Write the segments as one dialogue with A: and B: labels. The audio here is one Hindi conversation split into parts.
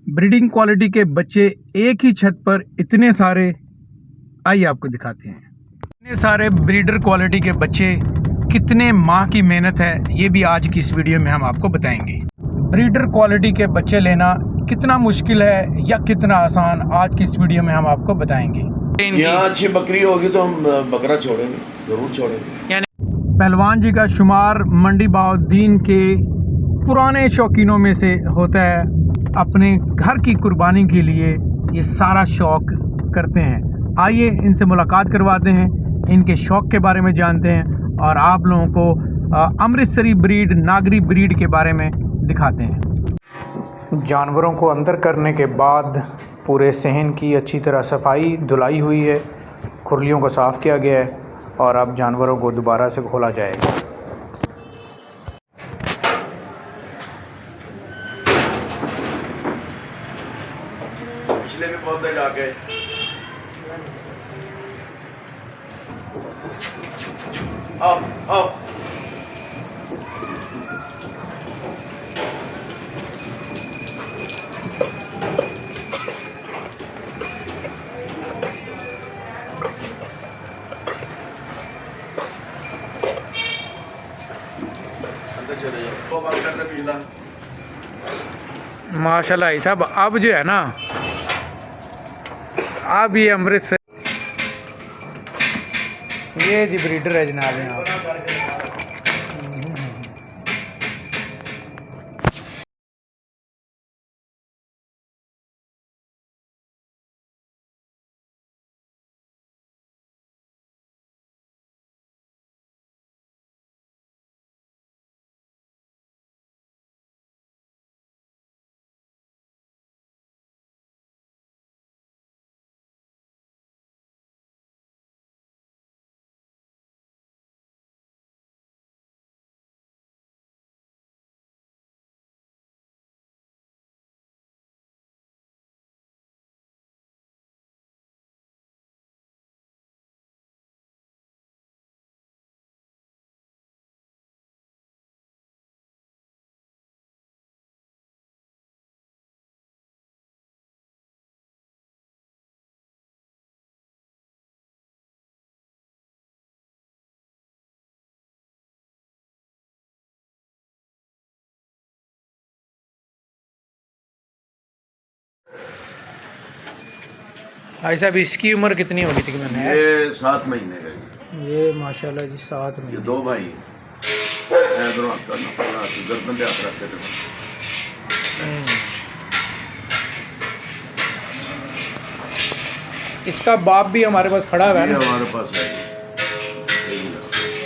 A: ब्रीडिंग क्वालिटी के बच्चे एक ही छत पर इतने सारे, आइए आपको दिखाते हैं। इतने सारे ब्रीडर क्वालिटी के बच्चे, कितने माह की मेहनत है, ये भी आज की इस वीडियो में हम आपको बताएंगे। ब्रीडर क्वालिटी के बच्चे लेना कितना मुश्किल है या कितना आसान, आज की इस वीडियो में हम आपको बताएंगे।
B: यहाँ अच्छी बकरी होगी तो हम बकरा छोड़ेंगे, जरूर छोड़ेंगे।
A: यानी पहलवान जी का शुमार मंडी बहाउद्दीन के पुराने शौकीनों में से होता है। अपने घर की कुर्बानी के लिए ये सारा शौक करते हैं। आइए इनसे मुलाकात करवाते हैं, इनके शौक के बारे में जानते हैं और आप लोगों को अमृतसरी ब्रीड, नागरी ब्रीड के बारे में दिखाते हैं। जानवरों को अंदर करने के बाद पूरे सहन की अच्छी तरह सफाई धुलाई हुई है, खुरलियों को साफ़ किया गया है और अब जानवरों को दोबारा से खोला जाएगा।
B: पिछले भी पौधे जाके अब चले जाओ। पिछला
A: माशाल्लाह साहब, अब जो है ना, अब ये अमृतसर, ये जी ब्रीडर है जनाब यहाँ। भाई साहब, इसकी उम्र कितनी होगी तकरीबन? है
B: ये 7 महीने का है।
A: ये माशाल्लाह जी 7 महीने।
B: ये 2 भाई इधरों हाथ करना पड़ा, गर्दन पे हाथ रख के
A: इसका बाप भी हमारे पास खड़ा हुआ है ना?
B: हमारे पास है।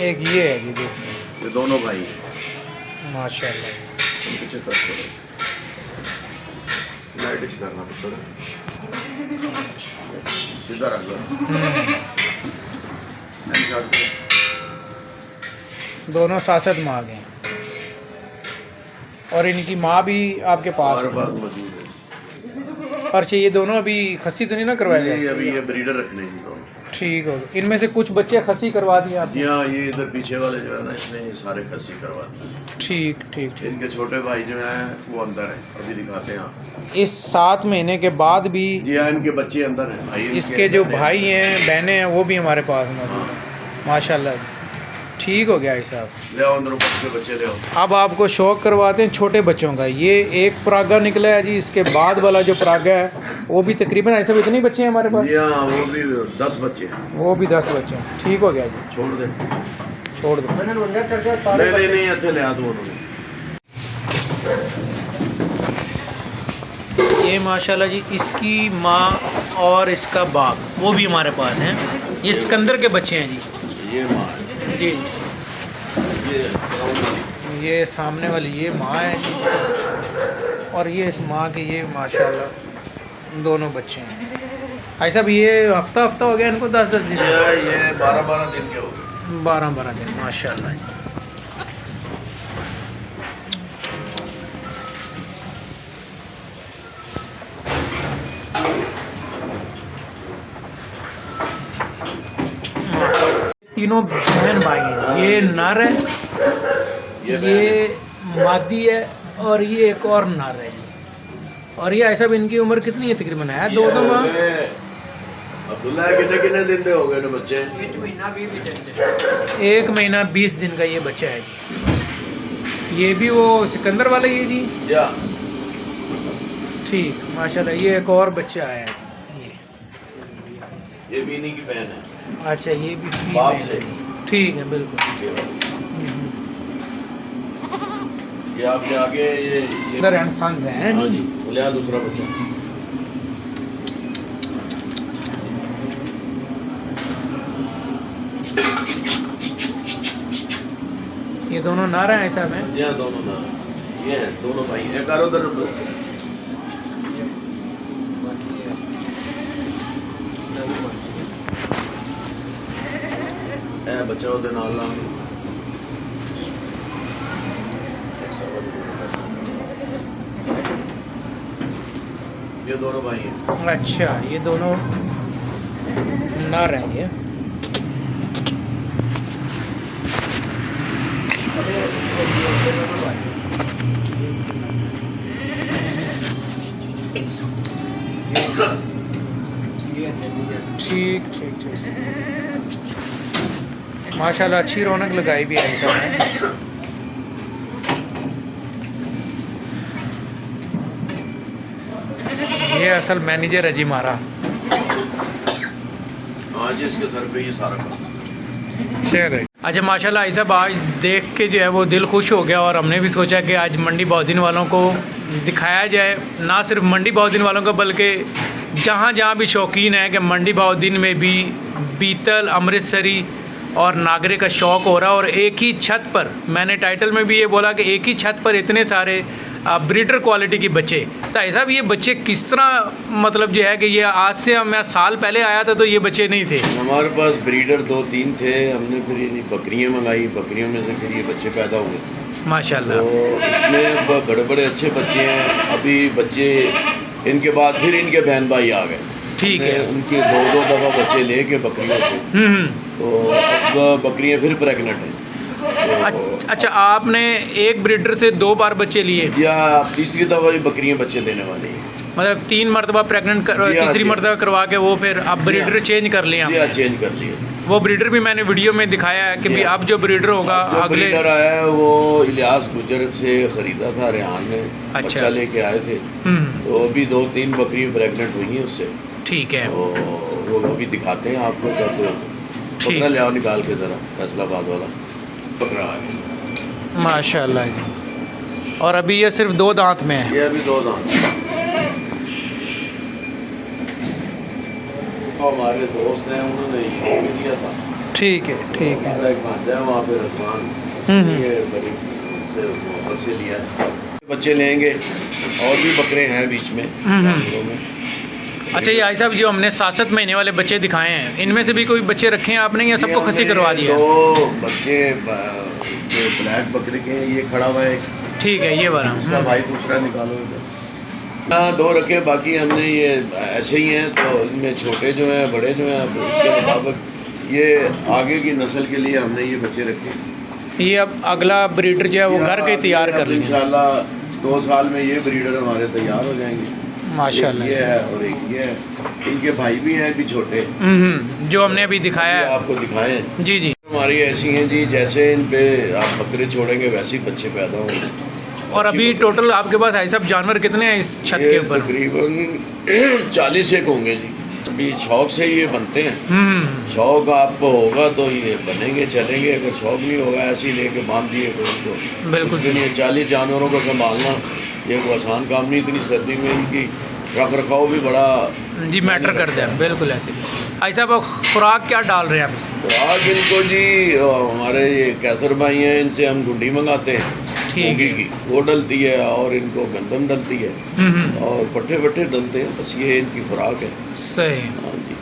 A: एक ये है जी, देखिए
B: ये दोनों भाई हैं
A: माशाल्लाह।
B: पीछे कर थोड़ा लाइट करना पड़ता है, सीधा रख लो।
A: दोनों सासत माँ के हैं और इनकी माँ भी आपके पास है?
B: मौजूद है।
A: अच्छा, ये दोनों अभी खस्सी तो नहीं ना करवाए गए?
B: अभी ये ब्रीडर रखने हैं दोनों।
A: ठीक हो गया। इनमें से कुछ बच्चे खस्सी करवा दिए आपने?
B: हाँ, ये इधर पीछे वाले जो है ना, इसने सारे खस्सी करवा दिए।
A: ठीक ठीक ठीक।
B: इनके छोटे भाई जो हैं वो अंदर हैं, अभी दिखाते हैं।
A: इस 7 महीने के बाद भी?
B: जी हाँ, इनके बच्चे अंदर हैं। भाई
A: इसके जो भाई हैं, बहनें हैं, वो भी हमारे पास मौजूद हैं। माशाल्लाह, ठीक हो गया भाई साहब।
B: ले आओ अंदर बच्चे ले आओ।
A: अब आपको शौक करवाते हैं छोटे बच्चों का। ये एक परागा निकला है जी, इसके बाद वाला जो परागा है वो भी तकरीबन ऐसे इतने बच्चे हैं हमारे पास?
B: हाँ, वो भी 10 बच्चे हैं।
A: वो भी 10 बच्चे हैं। ठीक हो गया जी,
B: छोड़ दे,
A: छोड़ दो।
B: नहीं अच्छे ले आ दो।
A: ये माशाल्लाह जी, इसकी माँ और इसका बाप वो भी हमारे पास हैं। ये सिकंदर के बच्चे हैं जी।
B: ये माँ
A: जी, ये सामने वाली ये माँ है जी इसकी, और ये इस माँ के ये माशाल्लाह दोनों बच्चे हैं। भाई साहब, ये हफ्ता हो गया इनको? 10 दिन?
B: ये 12 दिन के हो गए।
A: 12 दिन माशाल्लाह जी। तीनों बहन भाई हैं। ये नर है, ये मादी है और ये एक और नर है। और ये ऐसा भी इनकी उम्र कितनी है तकरीबन है 2 माह?
B: अब्दुल्ला कितने कितने दिन दे हो गए ना बच्चे?
A: 1 महीना 20 दिन का ये बच्चा है जी। ये भी वो सिकंदर वाला ही है जी?
B: या
A: ठीक, माशाल्लाह। ये एक और बच्चा है
B: ये भी इन्हीं की बहन है।
A: अच्छा, ये भी
B: बाप
A: female
B: से।
A: है। ठीक है, बिल्कुल।
B: ये आपके आगे ये
A: मदर एंड सन्स हैं।
B: हाँ जी, लिया दूसरा बच्चा।
A: ये दोनों नारा हैं ऐसा में?
B: ये दोनों ना, ये हैं दोनों भाई हैं। करो उधर बच्चा उधर नाल ला। ये दोनों भाई हैं।
A: अच्छा, ये दोनों नारा हैं ये। ठीक ठीक ठीक, माशाल्लाह अच्छी रौनक लगाई भी है ऐसा में। ये असल मैनेजर है जी हमारा।
B: आज इसके सर पे ये सारा काम।
A: चलो, अच्छा माशाल्लाह ऐसा आज देख के जो है वो दिल खुश हो गया और हमने भी सोचा कि आज मंडी बहाउद्दीन वालों को दिखाया जाए, ना सिर्फ मंडी बहाउद्दीन वालों को बल्कि जहाँ जहाँ भी शौकीन है कि मंडी बहाउद्दीन में भी बीतल, अमृतसरी और नागरे का शौक़ हो रहा है। और एक ही छत पर, मैंने टाइटल में भी ये बोला कि एक ही छत पर इतने सारे ब्रीडर क्वालिटी के बच्चे। तो ऐसा भी ये बच्चे किस तरह, मतलब जो है कि ये आज से मैं साल पहले आया था तो ये बच्चे नहीं थे
B: हमारे पास। ब्रीडर 2-3 थे, हमने फिर ये बकरियाँ मंगाई, बकरियों में से फिर ये बच्चे पैदा हुए
A: माशाल्लाह।
B: तो इसमें बड़े बड़े अच्छे बच्चे हैं। अभी बच्चे इनके बाद फिर इनके बहन भाई आ गए।
A: ठीक है।
B: उनके 2-2 दफ़ा बच्चे लेके बकरियों से, तो अब बकरियाँ फिर प्रेग्नेंट हैं।
A: अच्छा, आपने एक ब्रीडर से 2 बार बच्चे लिए?
B: या तीसरी दफ़ा भी बकरियाँ बच्चे देने वाली हैं।
A: मतलब 3 मरतबा प्रेग्नेंट तीसरी मरतबा करवा के वो फिर अब ब्रीडर चेंज कर लिया?
B: जी हाँ, चेंज कर लिए।
A: वो ब्रीडर भी मैंने वीडियो में दिखाया है कि भी अब जो ब्रीडर होगा अगले।
B: ब्रीडर आया है वो इलियास गुजर से ख़रीदा था, रेहान में।
A: अच्छा,
B: बच्चा लेके आए थे। तो अभी 2-3 बकरियाँ प्रेग्नेंट हुई हैं उससे।
A: ठीक है।
B: तो वो अभी दिखाते हैं आपको कैसे। बकरा ले आओ निकाल के ज़रा, फैसलाबाद वाला बकरा आ गया
A: माशाल्लाह जी। और अभी ये सिर्फ 2 दांत में है?
B: ये अभी 2 दांत। हमारे दोस्त हैं, उन्होंने ये दिया था।
A: ठीक है, ठीक है।
B: एक भांजा है वहाँ पे रजवान, ये बड़ी से मोहब्बत से लिया है। बच्चे लेंगे और भी बकरे हैं बीच में। अच्छा, ये आई साहब जो हमने 7-7 महीने वाले बच्चे दिखाए हैं, इनमें से भी कोई बच्चे रखे हैं आपने या सबको खसी करवा दिया? 2 बच्चे जो ब्लैक बकरे के हैं, ये खड़ा हुआ है।
A: ठीक है, ये वाला।
B: उसका भाई दूसरा निकालो इधर। हाँ, 2 रखे, बाकी हमने ये ऐसे ही हैं। तो इनमें छोटे जो हैं, बड़े जो हैं, अब उसके मुताबिक ये आगे की नस्ल के लिए हमने ये बच्चे रखे।
A: ये अब अगला ब्रीडर जो है वो घर के तैयार कर लेंगे
B: इंशाल्लाह। 2 साल में ये ब्रीडर हमारे तैयार हो जाएंगे
A: माशाल्लाह।
B: ये है और एक ये है। इनके भाई भी हैं अभी छोटे,
A: जो हमने अभी दिखाया है
B: आपको दिखाए।
A: जी जी।
B: हमारी ऐसी हैं जी, जैसे इन पे आप बकरे छोड़ेंगे वैसे ही बच्चे पैदा होंगे।
A: और अभी टोटल आपके पास ऐसे सब जानवर कितने हैं इस छत के ऊपर?
B: तकरीबन 40 एक होंगे जी। अभी शौक से ये बनते हैं। शौक आपको होगा तो ये बनेंगे, चलेंगे। अगर शौक नहीं होगा ऐसे ही लेके बांध दिए तो उनको
A: बिल्कुल
B: नहीं। 40 जानवरों को संभालना ये कोई आसान काम नहीं। इतनी सर्दी में इनकी रख रखाव भी बड़ा
A: जी मैटर करते हैं। बिल्कुल ऐसे। ऐसा आप खुराक क्या डाल रहे हैं आप?
B: खुराक इनको जी हमारे ये कैसर भाई हैं, इनसे हम गुंडी मंगाते हैं मूंगी की, वो डलती है। और इनको गंदम डलती है और पट्टे वट्टे डलते हैं। बस ये इनकी खुराक है।
A: सही।
B: हाँ जी।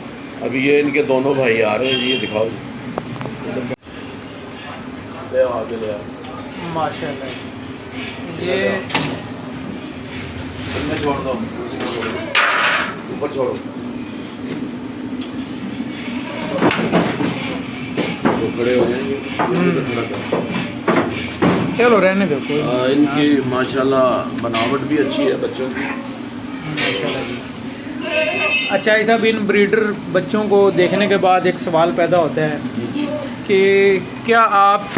B: अभी ये इनके दोनों भाई आ रहे हैं जी, ये दिखाओ जी। ले आओ, आगे ले आओ।
A: माशाल्लाह। ये
B: इनमें छोड़ दो, ऊपर छोड़ो तो खड़े हो जाएंगे।
A: चलो रहने दो।
B: इनकी माशाल्लाह बनावट भी अच्छी है बच्चों की।
A: अच्छा ये सब इन ब्रीडर बच्चों को देखने के बाद एक सवाल पैदा होता है कि क्या आप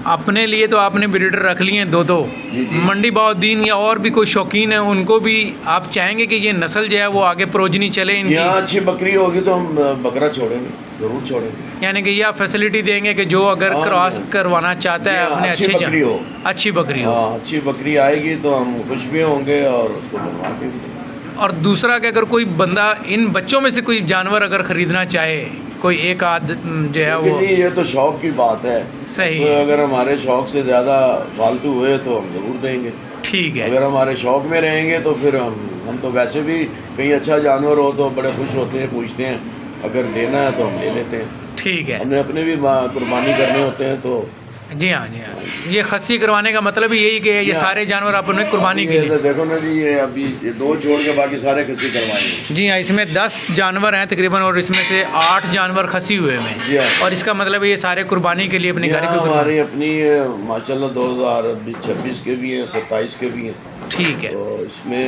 A: अपने लिए तो आपने ब्रीडर रख लिए हैं 2-2,
B: जी, जी।
A: मंडी बहाउद्दीन या और भी कोई शौकीन है उनको भी आप चाहेंगे कि ये नस्ल जो है वो आगे प्रोजनी चले इनकी?
B: यहाँ अच्छी बकरी होगी तो हम बकरा छोड़ेंगे, ज़रूर छोड़ेंगे।
A: यानी कि ये आप फैसिलिटी देंगे कि जो अगर
B: हाँ,
A: क्रॉस
B: हाँ।
A: करवाना चाहता है अपने
B: अच्छी
A: अच्छे
B: बकरी हो।
A: अच्छी बकरी हो।
B: हाँ, अच्छी बकरी आएगी तो हम खुश भी होंगे और उसको बनवा के भी देंगे।
A: और दूसरा कि अगर कोई बंदा इन बच्चों में से कोई जानवर अगर ख़रीदना चाहे, कोई एक आध जो है वो
B: नहीं, ये तो शौक की बात है।
A: सही
B: तो अगर हमारे शौक से ज़्यादा फालतू हुए तो हम ज़रूर देंगे।
A: ठीक है।
B: अगर हमारे शौक में रहेंगे तो फिर हम तो वैसे भी कहीं अच्छा जानवर हो तो बड़े खुश होते हैं, पूछते हैं, अगर देना है तो हम ले लेते हैं।
A: ठीक है।
B: हमने अपने भी कुर्बानी करने होते हैं तो
A: जी हाँ, जी हाँ। ये खस्सी करवाने का मतलब ही यही कि ये सारे जानवर अपने कुर्बानी के
B: ये
A: लिए।
B: तो देखो ना जी, ये अभी ये 2 छोड़ के बाकी सारे खस्सी करवाएंगे।
A: जी हाँ, इसमें 10 जानवर हैं तकरीबन और इसमें से 8 जानवर खसी हुए हैं
B: जी हाँ।
A: और इसका मतलब है ये सारे कुर्बानी के लिए अपने घर
B: यहाँ
A: की
B: हमारी अपनी माशाल्लाह 2026 के भी हैं, 27 के भी हैं।
A: ठीक है।
B: तो इसमें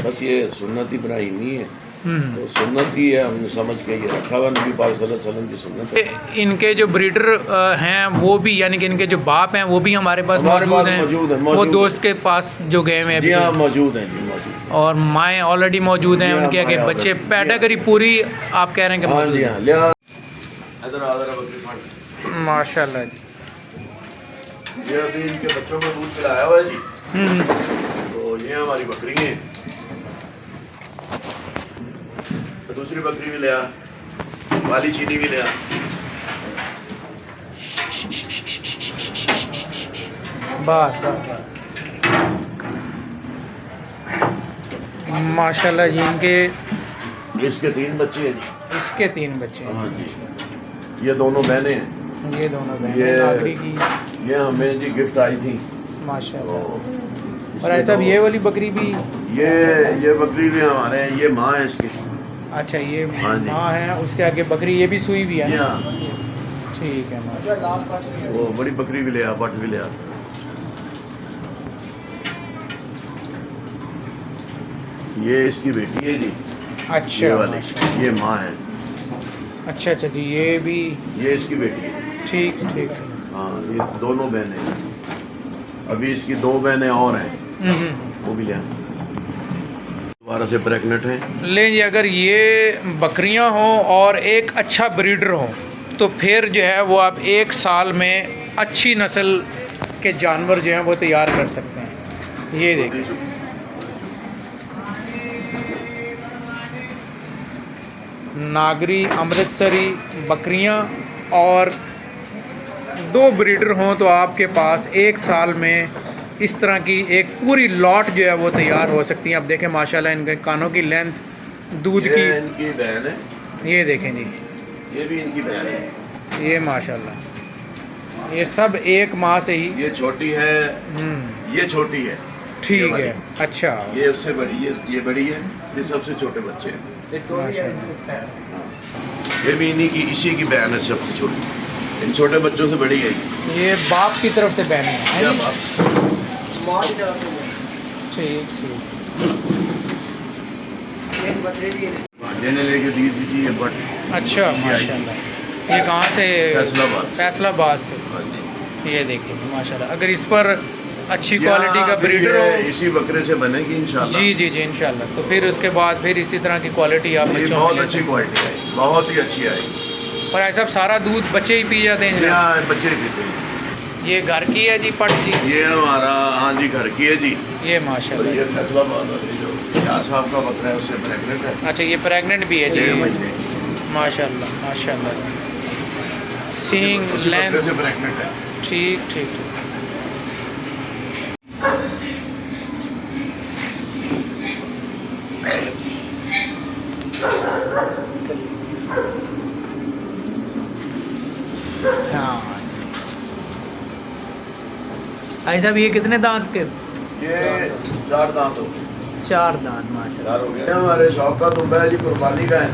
B: बस ये सुन्नत ही बनाई नहीं है,
A: हम्म।
B: तो सुन्नत ही है, हमने समझ के ये रखा हुआ, नबी पाक सल्लल्लाहु अलैहि वसल्लम की सुन्नत है।
A: इनके जो ब्रीडर हैं वो भी यानी कि इनके जो बाप हैं वो भी हमारे पास
B: हमारे
A: मौजूद
B: पास
A: हैं।
B: मौजूद हैं,
A: वो
B: मौजूद
A: दोस्त के पास जो गए हुए हैं
B: जी हाँ,
A: अभी,
B: मौजूद हैं जी, मौजूद हैं।
A: और माएँ ऑलरेडी मौजूद हैं
B: जी हाँ,
A: उनके आगे
B: माएँ
A: बच्चे,
B: already।
A: पैडागरी पूरी आप कह रहे हैं कि
B: हाँ
A: मौजूद
B: जी
A: है।
B: हाँ, लिया इधर आ जरा बकरी फाड़।
A: माशाल्लाह जी।
B: ये अभी इनके बच्चों में दूध पिलाया हुआ है जी।
A: हम्म।
B: तो ये हमारी बकरी है। तो दूसरी बकरी भी लिया, वाली चीनी भी लिया।
A: बस माशाल्लाह जी। इनके
B: इसके 3 बच्चे हैं जी।
A: इसके 3 बच्चे हैं।
B: हाँ जी, ये दोनों बहनें हैं।
A: ये दोनों
B: ये
A: बहनें नागरी की
B: ये हमें जी गिफ्ट आई थी।
A: माशाल्लाह।
B: तो
A: और ऐसा ये वाली बकरी भी,
B: ये बकरी भी हमारे हैं, ये माँ है इसकी।
A: अच्छा ये
B: हाँ जी।
A: माँ है, उसके आगे बकरी ये भी सुई भी है
B: जी
A: ना?
B: हाँ,
A: ठीक है माशाल्लाह।
B: वो बड़ी बकरी भी लिया, बट भी लिया। ये इसकी बेटी है जी।
A: अच्छा
B: ये वाली,
A: माशाल्लाह।
B: ये माँ है।
A: अच्छा अच्छा जी, ये भी
B: ये इसकी बेटी है।
A: ठीक ठीक।
B: हाँ, ये दोनों बहनें हैं। अभी इसकी 2 बहनें और हैं, वो भी लिया। दोबारा से प्रेग्नेंट हैं।
A: ले जी, अगर ये बकरियां हों और एक अच्छा ब्रीडर हो तो फिर जो है वो आप 1 साल में अच्छी नस्ल के जानवर जो हैं वो तैयार कर सकते हैं। ये देखिए नागरी अमृतसरी बकरियां और 2 ब्रीडर हों तो आपके पास 1 साल में इस तरह की एक पूरी लॉट जो है वो तैयार हो सकती है। आप देखें माशाल्लाह इनके कानों की लेंथ, दूध
B: ये
A: की,
B: इनकी बहन है।
A: ये देखें जी,
B: ये भी इनकी बहन है।
A: ये माशाल्लाह ये सब 1 माह से ही।
B: ये छोटी है, ये छोटी है।
A: ठीक
B: ये वाली।
A: है। अच्छा
B: ये उससे बड़ी, ये बड़ी है। ये सबसे छोटे बच्चे हैं।
A: माशाल्लाह।
B: ये भी इन्हीं की, इसी की बहन है सबसे छोटी। इन छोटे बच्चों से बड़ी है
A: ये बाप की तरफ से बहने हैं
B: क्या
A: जी?
B: बात।
A: ठीक ठीक।
B: लेने लेके दी दीजिए बट।
A: अच्छा माशाल्लाह। ये कहाँ से?
B: फैसलाबाद से।
A: फैसलाबाद से।
B: हाँ जी।
A: ये देखिए माशाल्लाह, अगर इस पर अच्छी
B: यहाँ
A: क्वालिटी का
B: फिर
A: ब्रीडर
B: ये
A: हो,
B: इसी बकरे से बनेगी इंशाल्लाह।
A: जी जी जी इंशाल्लाह, तो फिर उसके बाद फिर इसी तरह की क्वालिटी आप
B: ये
A: बच्चों
B: बहुत
A: में ले
B: अच्छी
A: सकते
B: क्वालिटी है, बहुत ही अच्छी आएगी।
A: हैं। और ऐसा सारा दूध बच्चे ही पी जाते हैं?
B: यहाँ बच्चे ही पीते हैं।
A: ये घर की है जी पट जी?
B: ये हमारा, हाँ जी, घर की है जी।
A: ये
B: और
A: माशाल्लाह।
B: ये फैसलाबाद वाली जो यहाँ साहब का बकरा है उससे प्रेग्नेंट है।
A: अच्छा ये प्रेग्नेंट भी है जी?
B: 1.5 महीने।
A: माशाल्लाह माशाल्लाह। सींग
B: उसी बकरे
A: लेंथ
B: से प्रेग्नेंट है।
A: ठीक ठीक ठीक। हाँ भाई साहब ये कितने दांत के?
B: ये 4 दांत हो,
A: 4 दांत माशाल्लाह।
B: 4 हो गए। हमारे शौक का दुम्बा है जी, कुर्बानी का है।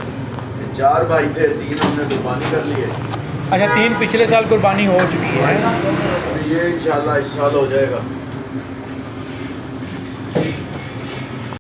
B: 4 भाई थे, 3 हमने कुर्बानी कर लिए।
A: अच्छा 3 पिछले साल कुर्बानी हो चुकी है।
B: ये इंशाल्लाह इस साल हो जाएगा।